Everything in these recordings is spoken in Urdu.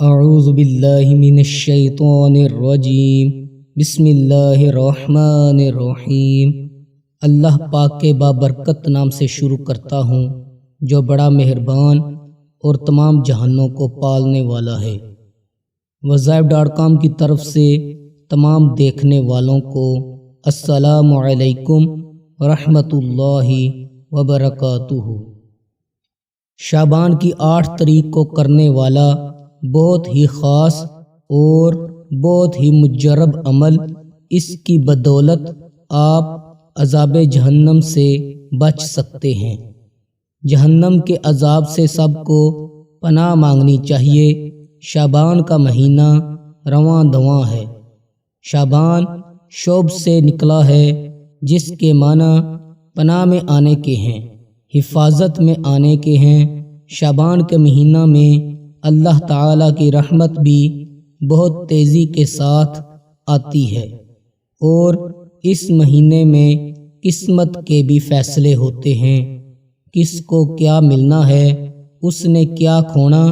اعوذ باللہ من الشیطان الرجیم بسم اللہ الرحمن الرحیم۔ اللہ پاک کے بابرکت نام سے شروع کرتا ہوں جو بڑا مہربان اور تمام جہانوں کو پالنے والا ہے۔ وظائف.com کی طرف سے تمام دیکھنے والوں کو السلام علیکم ورحمۃ اللہ وبرکاتہ۔ شعبان کی 8 تاریخ کو کرنے والا بہت ہی خاص اور بہت ہی مجرب عمل، اس کی بدولت آپ عذاب جہنم سے بچ سکتے ہیں۔ جہنم کے عذاب سے سب کو پناہ مانگنی چاہیے۔ شعبان کا مہینہ رواں دواں ہے۔ شعبان شعب سے نکلا ہے جس کے معنی پناہ میں آنے کے ہیں، حفاظت میں آنے کے ہیں۔ شعبان کے مہینہ میں اللہ تعالیٰ کی رحمت بھی بہت تیزی کے ساتھ آتی ہے، اور اس مہینے میں قسمت کے بھی فیصلے ہوتے ہیں۔ کس کو کیا ملنا ہے، اس نے کیا کھونا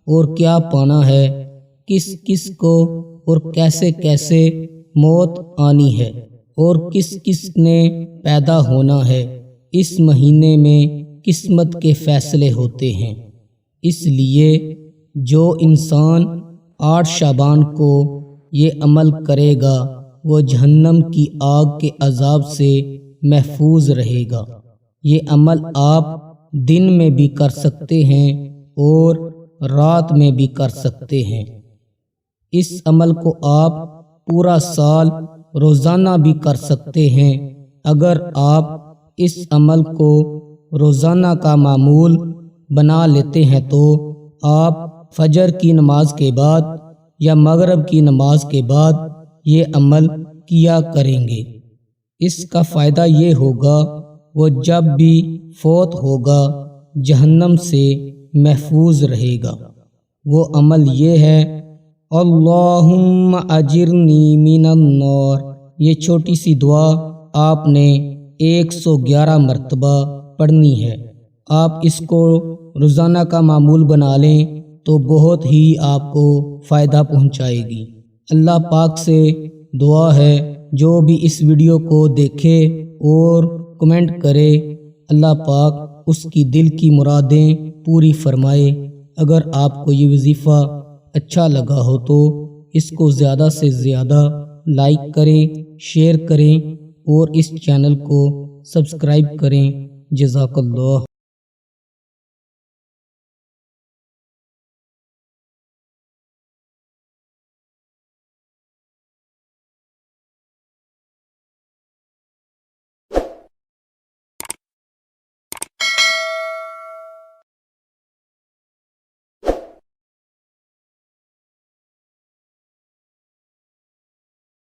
اور کیا پانا ہے، کس کس کو اور کیسے کیسے موت آنی ہے، اور کس کس نے پیدا ہونا ہے۔ اس مہینے میں قسمت کے فیصلے ہوتے ہیں۔ اس لیے جو انسان 8 شعبان کو یہ عمل کرے گا وہ جہنم کی آگ کے عذاب سے محفوظ رہے گا۔ یہ عمل آپ دن میں بھی کر سکتے ہیں اور رات میں بھی کر سکتے ہیں۔ اس عمل کو آپ پورا سال روزانہ بھی کر سکتے ہیں۔ اگر آپ اس عمل کو روزانہ کا معمول بنا لیتے ہیں تو آپ فجر کی نماز کے بعد یا مغرب کی نماز کے بعد یہ عمل کیا کریں گے۔ اس کا فائدہ یہ ہوگا وہ جب بھی فوت ہوگا جہنم سے محفوظ رہے گا۔ وہ عمل یہ ہے، اللہم اجرنی من النار۔ یہ چھوٹی سی دعا آپ نے 111 مرتبہ پڑھنی ہے۔ آپ اس کو روزانہ کا معمول بنا لیں تو بہت ہی آپ کو فائدہ پہنچائے گی۔ اللہ پاک سے دعا ہے جو بھی اس ویڈیو کو دیکھے اور کمنٹ کرے، اللہ پاک اس کی دل کی مرادیں پوری فرمائے۔ اگر آپ کو یہ وظیفہ اچھا لگا ہو تو اس کو زیادہ سے زیادہ لائک کریں، شیئر کریں اور اس چینل کو سبسکرائب کریں۔ جزاک اللہ۔